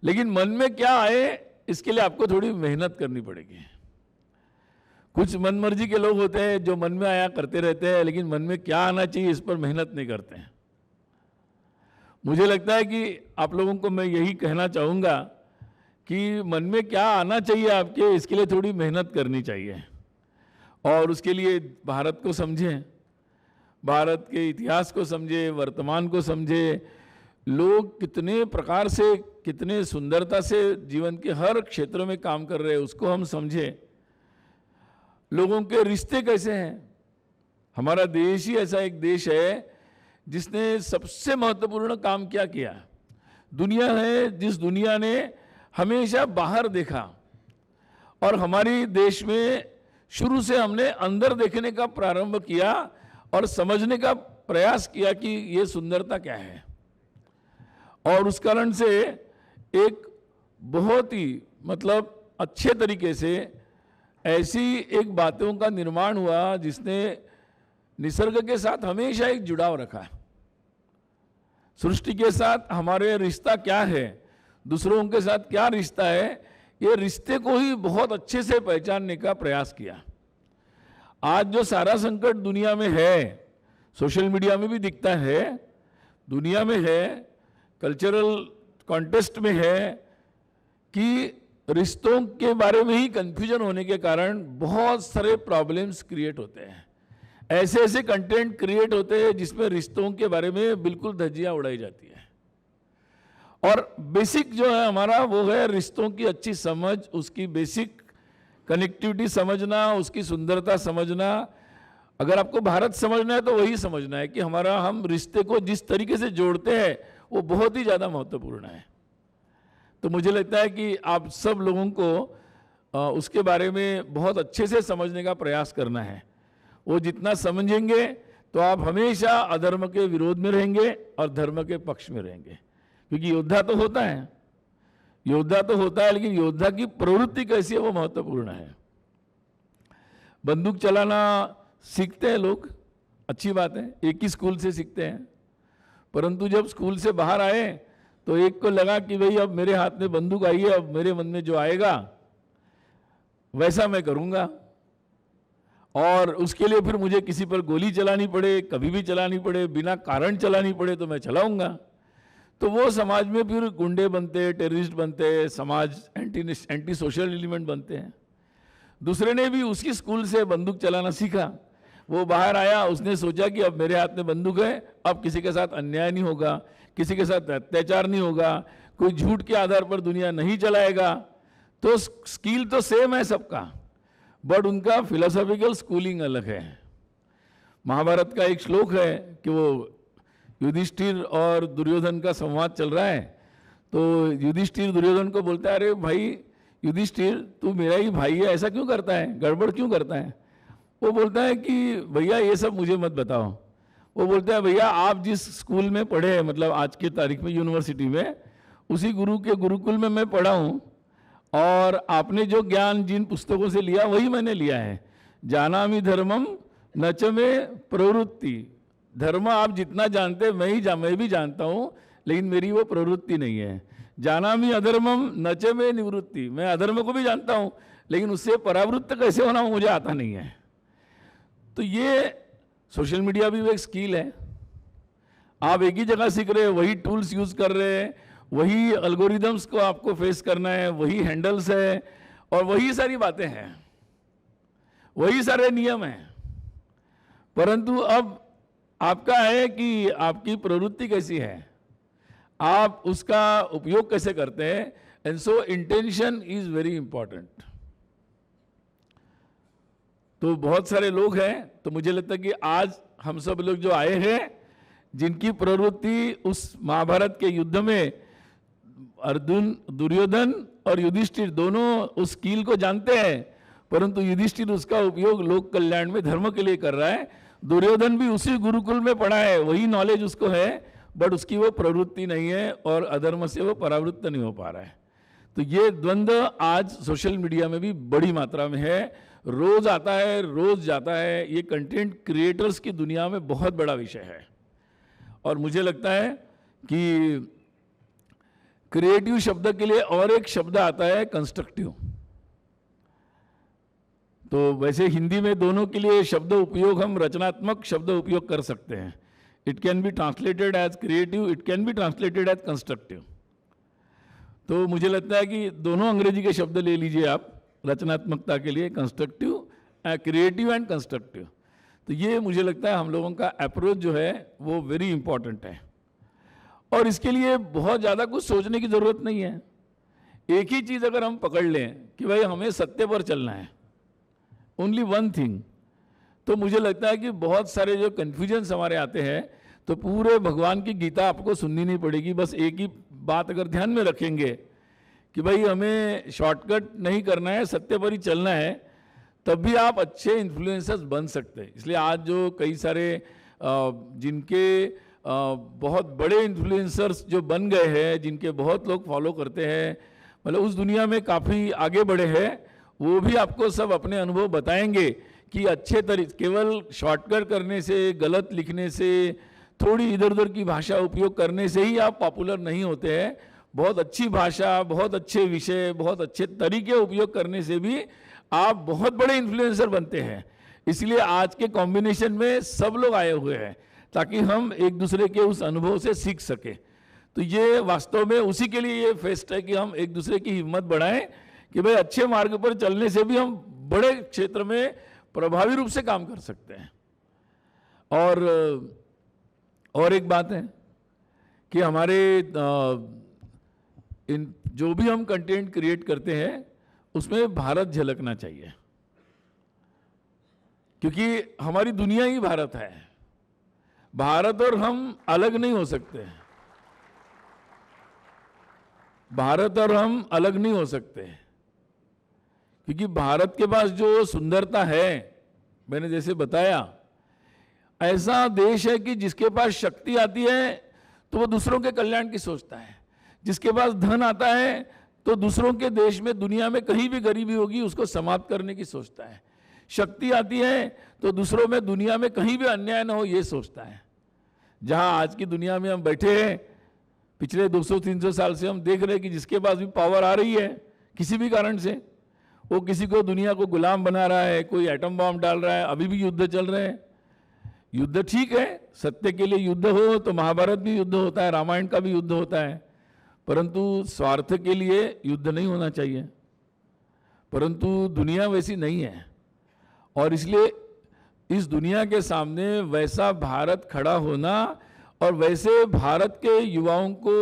लेकिन मन में क्या आए इसके लिए आपको थोड़ी मेहनत करनी पड़ेगी। कुछ मनमर्जी के लोग होते हैं जो मन में आया करते रहते हैं, लेकिन मन में क्या आना चाहिए इस पर मेहनत नहीं करते हैं। मुझे लगता है कि आप लोगों को मैं यही कहना चाहूँगा कि मन में क्या आना चाहिए आपके, इसके लिए थोड़ी मेहनत करनी चाहिए। और उसके लिए भारत को समझें, भारत के इतिहास को समझे, वर्तमान को समझे, लोग कितने प्रकार से कितने सुंदरता से जीवन के हर क्षेत्र में काम कर रहे हैं उसको हम समझें। लोगों के रिश्ते कैसे हैं। हमारा देश ही ऐसा एक देश है जिसने सबसे महत्वपूर्ण काम क्या किया। दुनिया है जिस दुनिया ने हमेशा बाहर देखा, और हमारी देश में शुरू से हमने अंदर देखने का प्रारंभ किया और समझने का प्रयास किया कि ये सुंदरता क्या है। और उस कारण से एक बहुत ही मतलब अच्छे तरीके से ऐसी एक बातों का निर्माण हुआ जिसने निसर्ग के साथ हमेशा एक जुड़ाव रखा। सृष्टि के साथ हमारे रिश्ता क्या है, दूसरों के साथ क्या रिश्ता है, ये रिश्ते को ही बहुत अच्छे से पहचानने का प्रयास किया। आज जो सारा संकट दुनिया में है, सोशल मीडिया में भी दिखता है, दुनिया में है, कल्चरल कॉन्टेस्ट में है कि रिश्तों के बारे में ही कंफ्यूजन होने के कारण बहुत सारे प्रॉब्लम्स क्रिएट होते हैं। ऐसे ऐसे कंटेंट क्रिएट होते हैं जिसमें रिश्तों के बारे में बिल्कुल धज्जियां उड़ाई जाती है। और बेसिक जो है हमारा वो है रिश्तों की अच्छी समझ, उसकी बेसिक कनेक्टिविटी समझना, उसकी सुंदरता समझना। अगर आपको भारत समझना है तो वही समझना है कि हमारा हम रिश्ते को जिस तरीके से जोड़ते हैं वो बहुत ही ज़्यादा महत्वपूर्ण है। तो मुझे लगता है कि आप सब लोगों को उसके बारे में बहुत अच्छे से समझने का प्रयास करना है। वो जितना समझेंगे तो आप हमेशा अधर्म के विरोध में रहेंगे और धर्म के पक्ष में रहेंगे। क्योंकि योद्धा तो होता है, योद्धा तो होता है, लेकिन योद्धा की प्रवृत्ति कैसी है वो महत्वपूर्ण है। बंदूक चलाना सीखते हैं लोग, अच्छी बात है, एक ही स्कूल से सीखते हैं। परंतु जब स्कूल से बाहर आए तो एक को लगा कि भाई अब मेरे हाथ में बंदूक आई है, अब मेरे मन में जो आएगा वैसा मैं करूँगा, और उसके लिए फिर मुझे किसी पर गोली चलानी पड़े, कभी भी चलानी पड़े, बिना कारण चलानी पड़े तो मैं चलाऊंगा। तो वो समाज में फिर गुंडे बनते, टेररिस्ट बनते, समाज एंटी सोशल एलिमेंट बनते हैं। दूसरे ने भी उसी स्कूल से बंदूक चलाना सीखा। वो बाहर आया, उसने सोचा कि अब मेरे हाथ में बंदूक है, अब किसी के साथ अन्याय नहीं होगा, किसी के साथ अत्याचार नहीं होगा, कोई झूठ के आधार पर दुनिया नहीं चलाएगा। तो स्किल तो सेम है सबका, बट उनका फिलोसॉफिकल स्कूलिंग अलग है। महाभारत का एक श्लोक है कि वो युधिष्ठिर और दुर्योधन का संवाद चल रहा है, तो युधिष्ठिर दुर्योधन को बोलता है, अरे भाई युधिष्ठिर तू मेरा ही भाई है, ऐसा क्यों करता है, गड़बड़ क्यों करता है? वो बोलता है कि भैया ये सब मुझे मत बताओ। वो बोलता है भैया आप जिस स्कूल में पढ़े हैं, मतलब आज के तारीख में यूनिवर्सिटी में, उसी गुरु के गुरुकुल में मैं पढ़ा हूँ, और आपने जो ज्ञान जिन पुस्तकों से लिया वही मैंने लिया है। जानामि धर्मम न च में प्रवृत्ति, धर्म आप जितना जानते मैं भी जानता हूँ, लेकिन मेरी वो प्रवृत्ति नहीं है। जानामि अधर्मम न च में निवृत्ति, मैं अधर्म को भी जानता हूँ, लेकिन उससे परावृत्त कैसे होना मुझे आता नहीं है। तो ये सोशल मीडिया भी वो एक स्किल है। आप एक ही जगह सीख रहे हैं, वही टूल्स यूज कर रहे हैं, वही अल्गोरिदम्स को आपको फेस करना है, वही हैंडल्स है और वही सारी बातें हैं, वही सारे नियम हैं, परंतु अब आपका है कि आपकी प्रवृत्ति कैसी है, आप उसका उपयोग कैसे करते हैं। And so intention is very important. तो बहुत सारे लोग हैं, तो मुझे लगता है कि आज हम सब लोग जो आए हैं, जिनकी प्रवृत्ति उस महाभारत के युद्ध में अर्जुन, दुर्योधन और युधिष्ठिर दोनों उस स्किल को जानते हैं, परंतु युधिष्ठिर उसका उपयोग लोक कल्याण में धर्म के लिए कर रहा है। दुर्योधन भी उसी गुरुकुल में पढ़ा है, वही नॉलेज उसको है, बट उसकी वो प्रवृत्ति नहीं है और अधर्म से वो परावृत्त नहीं हो पा रहा है। तो ये द्वंद्व आज सोशल मीडिया में भी बड़ी मात्रा में है, रोज आता है, रोज जाता है। ये कंटेंट क्रिएटर्स की दुनिया में बहुत बड़ा विषय है। और मुझे लगता है कि क्रिएटिव शब्द के लिए और एक शब्द आता है कंस्ट्रक्टिव। तो वैसे हिंदी में दोनों के लिए शब्द उपयोग, हम रचनात्मक शब्द उपयोग कर सकते हैं। It can be translated as creative, it can be translated as constructive. तो मुझे लगता है कि दोनों अंग्रेजी के शब्द ले लीजिए आप रचनात्मकता के लिए, कंस्ट्रक्टिव, क्रिएटिव एंड कंस्ट्रक्टिव। तो ये मुझे लगता है हम लोगों का अप्रोच जो है वो वेरी इंपॉर्टेंट है, और इसके लिए बहुत ज़्यादा कुछ सोचने की ज़रूरत नहीं है। एक ही चीज़ अगर हम पकड़ लें कि भाई हमें सत्य पर चलना है, ओनली वन थिंग, तो मुझे लगता है कि बहुत सारे जो कन्फ्यूजन्स हमारे आते हैं, तो पूरे भगवान की गीता आपको सुननी नहीं पड़ेगी। बस एक ही बात अगर ध्यान में रखेंगे कि भाई हमें शॉर्टकट नहीं करना है, सत्य पर ही चलना है, तब भी आप अच्छे इन्फ्लुएंसर्स बन सकते हैं। इसलिए आज जो कई सारे जिनके बहुत बड़े इन्फ्लुएंसर्स जो बन गए हैं, जिनके बहुत लोग फॉलो करते हैं, मतलब उस दुनिया में काफ़ी आगे बढ़े हैं, वो भी आपको सब अपने अनुभव बताएंगे कि अच्छे तरीके, केवल शॉर्टकट करने से, गलत लिखने से, थोड़ी इधर उधर की भाषा उपयोग करने से ही आप पॉपुलर नहीं होते हैं। बहुत अच्छी भाषा, बहुत अच्छे विषय, बहुत अच्छे तरीके उपयोग करने से भी आप बहुत बड़े इन्फ्लुएंसर बनते हैं। इसलिए आज के कॉम्बिनेशन में सब लोग आए हुए हैं ताकि हम एक दूसरे के उस अनुभव से सीख सके। तो ये वास्तव में उसी के लिए ये फेस्ट है कि हम एक दूसरे की हिम्मत बढ़ाएं कि भाई अच्छे मार्ग पर चलने से भी हम बड़े क्षेत्र में प्रभावी रूप से काम कर सकते हैं। और एक बात है कि हमारे इन जो भी हम कंटेंट क्रिएट करते हैं उसमें भारत झलकना चाहिए, क्योंकि हमारी दुनिया ही भारत है। भारत और हम अलग नहीं हो सकते, भारत और हम अलग नहीं हो सकते, क्योंकि भारत के पास जो सुंदरता है, मैंने जैसे बताया, ऐसा देश है कि जिसके पास शक्ति आती है तो वो दूसरों के कल्याण की सोचता है, जिसके पास धन आता है तो दूसरों के देश में, दुनिया में कहीं भी गरीबी होगी उसको समाप्त करने की सोचता है। शक्ति आती है तो दूसरों में, दुनिया में कहीं भी अन्याय ना हो ये सोचता है। जहां आज की दुनिया में हम बैठे हैं, पिछले 200-300 साल से हम देख रहे हैं कि जिसके पास भी पावर आ रही है किसी भी कारण से, वो किसी को दुनिया को गुलाम बना रहा है, कोई एटम बॉम्ब डाल रहा है, अभी भी युद्ध चल रहे हैं। युद्ध ठीक है, सत्य के लिए युद्ध हो तो महाभारत भी युद्ध होता है, रामायण का भी युद्ध होता है, परंतु स्वार्थ के लिए युद्ध नहीं होना चाहिए। परंतु दुनिया वैसी नहीं है, और इसलिए इस दुनिया के सामने वैसा भारत खड़ा होना और वैसे भारत के युवाओं को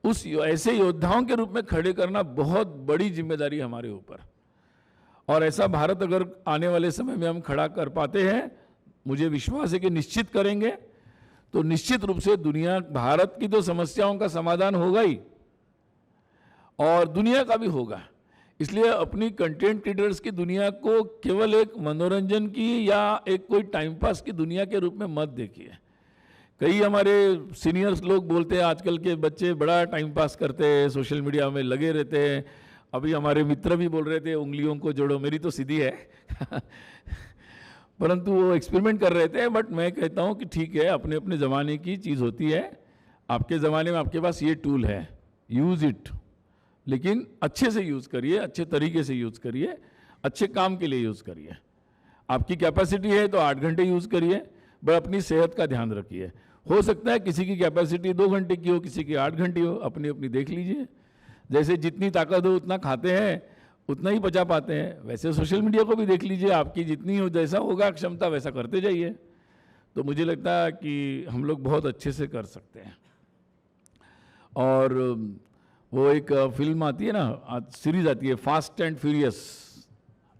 उस ऐसे योद्धाओं के रूप में खड़े करना बहुत बड़ी जिम्मेदारी हमारे ऊपर। और ऐसा भारत अगर आने वाले समय में हम खड़ा कर पाते हैं, मुझे विश्वास है कि निश्चित करेंगे, तो निश्चित रूप से दुनिया, भारत की तो समस्याओं का समाधान होगा ही और दुनिया का भी होगा। इसलिए अपनी कंटेंट क्रिएटर्स की दुनिया को केवल एक मनोरंजन की या एक कोई टाइम पास की दुनिया के रूप में मत देखिए। कई हमारे सीनियर्स लोग बोलते हैं आजकल के बच्चे बड़ा टाइम पास करते हैं, सोशल मीडिया में लगे रहते हैं। अभी हमारे मित्र भी बोल रहे थे उंगलियों को जोड़ो, मेरी तो सीधी है परंतु वो एक्सपेरिमेंट कर रहे थे। बट मैं कहता हूँ कि ठीक है, अपने अपने ज़माने की चीज़ होती है। आपके ज़माने में आपके पास ये टूल है, यूज़ इट, लेकिन अच्छे से यूज़ करिए, अच्छे तरीके से यूज़ करिए, अच्छे काम के लिए यूज़ करिए। आपकी कैपेसिटी है तो 8 घंटे यूज़ करिए, बट अपनी सेहत का ध्यान रखिए। हो सकता है किसी की कैपेसिटी 2 घंटे की हो, किसी की 8 घंटे हो, अपनी अपनी देख लीजिए। जैसे जितनी ताकत हो उतना खाते हैं, उतना ही पचा पाते हैं। वैसे सोशल मीडिया को भी देख लीजिए, आपकी जितनी हो, जैसा होगा क्षमता वैसा करते जाइए। तो मुझे लगता है कि हम लोग बहुत अच्छे से कर सकते हैं। और वो एक फिल्म आती है ना, सीरीज आती है फास्ट एंड फ्यूरियस,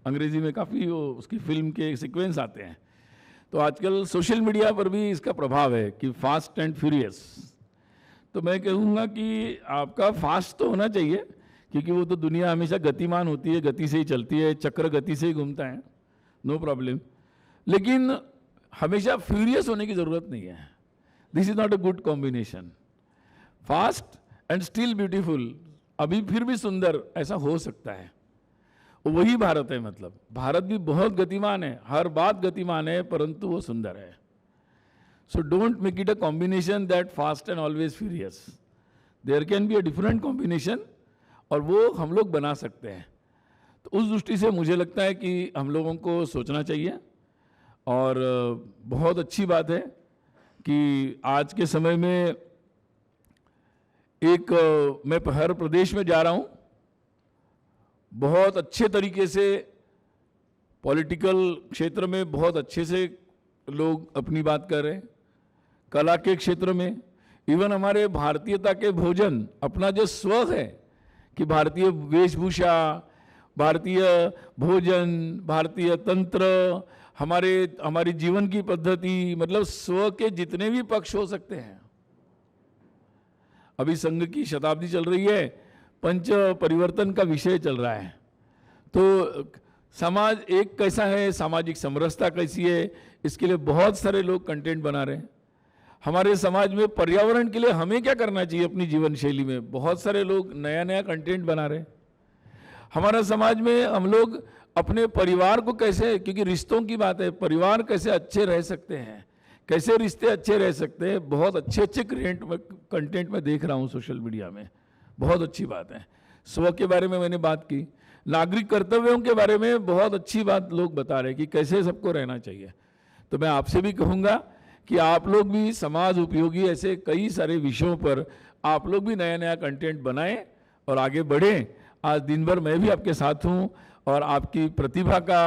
अंग्रेजी में काफ़ी वो उसकी फिल्म के सीक्वेंस आते हैं। तो आजकल सोशल मीडिया पर भी इसका प्रभाव है कि फास्ट एंड फ्यूरियस। तो मैं कहूँगा कि आपका फास्ट तो होना चाहिए, क्योंकि वो तो दुनिया हमेशा गतिमान होती है, गति से ही चलती है, चक्र गति से ही घूमता है, नो प्रॉब्लम। लेकिन हमेशा फ्यूरियस होने की ज़रूरत नहीं है। This is not a good combination. Fast and still beautiful, अभी फिर भी सुंदर, ऐसा हो सकता है। वही भारत है। मतलब भारत भी बहुत गतिमान है, हर बात गतिमान है, परंतु वो सुंदर है। So don't make it a combination that fast and always furious. There can be a different combination, और वो हम लोग बना सकते हैं। तो उस दृष्टि से मुझे लगता है कि हम लोगों को सोचना चाहिए। और बहुत अच्छी बात है कि आज के समय में मैं हर प्रदेश में जा रहा हूँ, बहुत अच्छे तरीके से पॉलिटिकल क्षेत्र में बहुत अच्छे से लोग अपनी बात कर रहे हैं, कला के क्षेत्र में, इवन हमारे भारतीयता के भोजन, अपना जो स्व है कि भारतीय वेशभूषा, भारतीय भोजन, भारतीय तंत्र, हमारी जीवन की पद्धति, मतलब स्व के जितने भी पक्ष हो सकते हैं। अभी संघ की शताब्दी चल रही है, पंच परिवर्तन का विषय चल रहा है। तो समाज एक कैसा है, सामाजिक समरसता कैसी है, इसके लिए बहुत सारे लोग कंटेंट बना रहे हैं। हमारे समाज में पर्यावरण के लिए हमें क्या करना चाहिए अपनी जीवन शैली में, बहुत सारे लोग नया नया कंटेंट बना रहे हैं। हमारा समाज में हम लोग अपने परिवार को कैसे, क्योंकि रिश्तों की बात है, परिवार कैसे अच्छे रह सकते हैं, कैसे रिश्ते अच्छे रह सकते हैं, बहुत अच्छे अच्छे कंटेंट में देख रहा हूँ सोशल मीडिया में। बहुत अच्छी बात है। स्व के बारे में मैंने बात की, नागरिक कर्तव्यों के बारे में बहुत अच्छी बात लोग बता रहे हैं कि कैसे सबको रहना चाहिए। तो मैं आपसे भी कहूँगा कि आप लोग भी समाज उपयोगी ऐसे कई सारे विषयों पर आप लोग भी नया नया कंटेंट बनाएं और आगे बढ़ें। आज दिन भर मैं भी आपके साथ हूँ और आपकी प्रतिभा का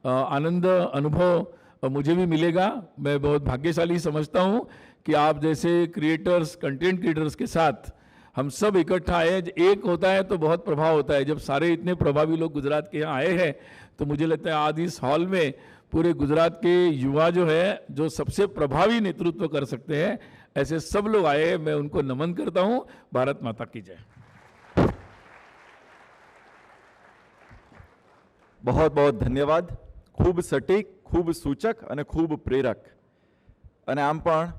आनंद अनुभव मुझे भी मिलेगा। मैं बहुत भाग्यशाली समझता हूँ कि आप जैसे क्रिएटर्स, कंटेंट क्रिएटर्स के साथ हम सब इकट्ठा आए। एक होता है तो बहुत प्रभाव होता है। जब सारे इतने प्रभावी लोग गुजरात के यहाँ आए हैं तो मुझे लगता है आज इस हॉल में पूरे गुजरात के युवा जो है, जो सबसे प्रभावी नेतृत्व कर सकते हैं, ऐसे सब लोग आए हैं। मैं उनको नमन करता हूँ। भारत माता की जय। बहुत बहुत धन्यवाद। खूब सटीक, खूब सूचक અને ખૂબ પ્રેરક। અને આમ પણ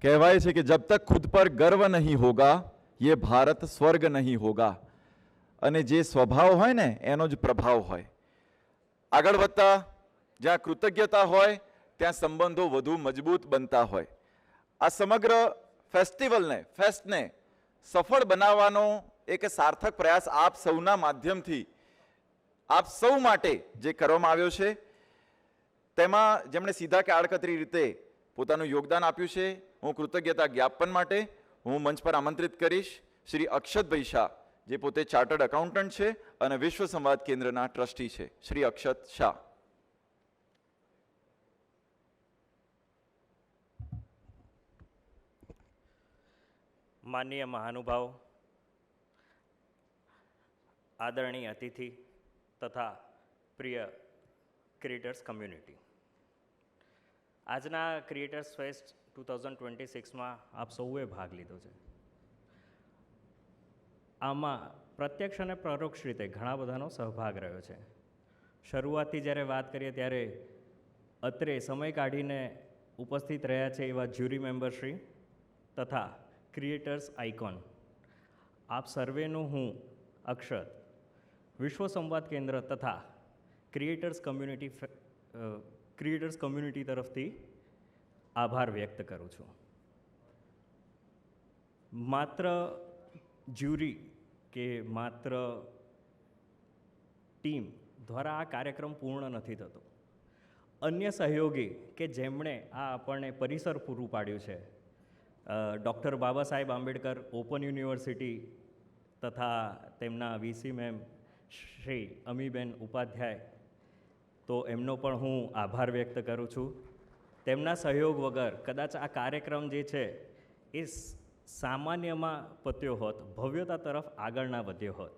કહેવાય છે કે जब तक खुद पर गर्व नहीं होगा ये भारत स्वर्ग नहीं होगा। અને જે સ્વભાવ હોય ને એનો જ પ્રભાવ હોય। આગળ વધતા જ્યાં કૃતજ્ઞતા હોય ત્યાં સંબંધો વધુ મજબૂત બનતા હોય। આ સમગ્ર ફેસ્ટને સફળ બનાવવાનો એક સાર્થક પ્રયાસ આપ સૌના માધ્યમથી આપ સૌ માટે જે કરવામાં આવ્યો છે તેમાં જેમણે સીધા કે આડકતરી રીતે પોતાનું યોગદાન આપ્યું છે, હું કૃતજ્ઞતા જ્ઞાપન માટે હું મંચ પર આમંત્રિત કરીશ શ્રી અક્ષતભાઈ શાહ, જે પોતે ચાર્ટર્ડ એકાઉન્ટન્ટ છે અને વિશ્વ સંવાદ કેન્દ્રના ટ્રસ્ટી છે। શ્રી અક્ષત શાહ। माननीय महानुभाव, आदरणीय अतिथि तथा प्रिय क्रिएटर्स कम्युनिटी, आजना क्रिएटर्स फेस्ट 2026માં આપ સૌએ ભાગ લીધો છે. આમાં પ્રત્યક્ષ અને પરોક્ષ રીતે ઘણા બધાનો સહભાગ રહ્યો છે. શરૂઆતથી જ્યારે વાત કરીએ ત્યારે અત્રે સમય કાઢીને ઉપસ્થિત રહ્યા છે એવા જ્યુરી મેમ્બરશ્રી તથા ક્રિએટર્સ આઇકોન, આપ સર્વેનું હું અક્ષત વિશ્વ સંવાદ કેન્દ્ર તથા ક્રિએટર્સ કમ્યુનિટી તરફથી આભાર વ્યક્ત કરું છું. માત્ર જ્યુરી કે માત્ર ટીમ દ્વારા આ કાર્યક્રમ પૂર્ણ નથી થતો. અન્ય સહયોગી કે જેમણે આ આપણને પરિસર પૂરું પાડ્યું છે, ડૉક્ટર બાબા સાહેબ આંબેડકર ઓપન યુનિવર્સિટી તથા તેમના વીસી મેમ શ્રી અમીબેન ઉપાધ્યાય, તો એમનો પણ હું આભાર વ્યક્ત કરું છું. તેમના સહયોગ વગર કદાચ આ કાર્યક્રમ જે છે એ સામાન્યમાં પત્યો હોત, ભવ્યતા તરફ આગળ ના વધ્યો હોત.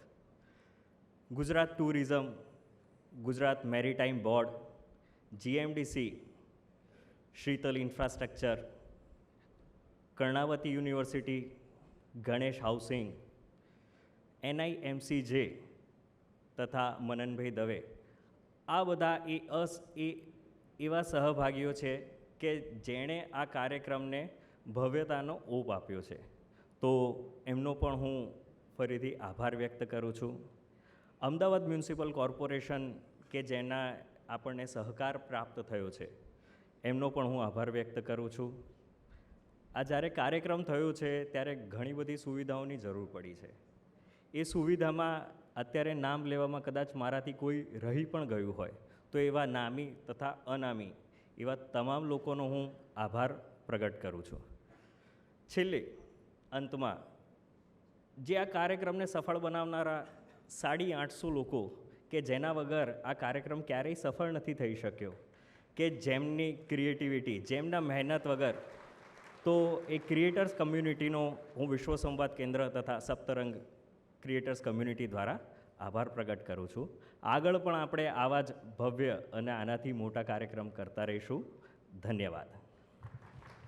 Gujarat tourism, Gujarat maritime board, GMDC, Sheetal infrastructure, Karnavati university, Ganesh housing, NIMCJ તથા મનનભાઈ દવે, આ બધા એ એવા સહભાગીઓ છે કે જેણે આ કાર્યક્રમને ભવ્યતાનો ઓપ આપ્યો છે. તો એમનો પણ હું ફરીથી આભાર વ્યક્ત કરું છું. અમદાવાદ મ્યુનિસિપલ કોર્પોરેશન કે જેના આપણને સહકાર પ્રાપ્ત થયો છે, એમનો પણ હું આભાર વ્યક્ત કરું છું. આ જ્યારે કાર્યક્રમ થયો છે ત્યારે ઘણી બધી સુવિધાઓની જરૂર પડી છે. એ સુવિધામાં અત્યારે નામ લેવામાં કદાચ મારાથી કોઈ રહી પણ ગયું હોય તો એવા નામી તથા અનામી એવા તમામ લોકોનો હું આભાર પ્રગટ કરું છું. છેલ્લે અંતમાં જે આ કાર્યક્રમને સફળ બનાવનારા 850 લોકો કે જેના વગર આ કાર્યક્રમ ક્યારેય સફળ નથી થઈ શક્યો, કે જેમની ક્રિએટિવિટી, જેમના મહેનત વગર, તો એ ક્રિએટર્સ કમ્યુનિટીનો હું વિશ્વ સંવાદ કેન્દ્ર તથા સપ્તરંગ ક્રિએટર્સ કમ્યુનિટી દ્વારા આભાર પ્રગટ કરું છું. આગળ પણ આપણે આવા જ ભવ્ય અને આનાથી મોટા કાર્યક્રમ કરતા રહીશું. ધન્યવાદ.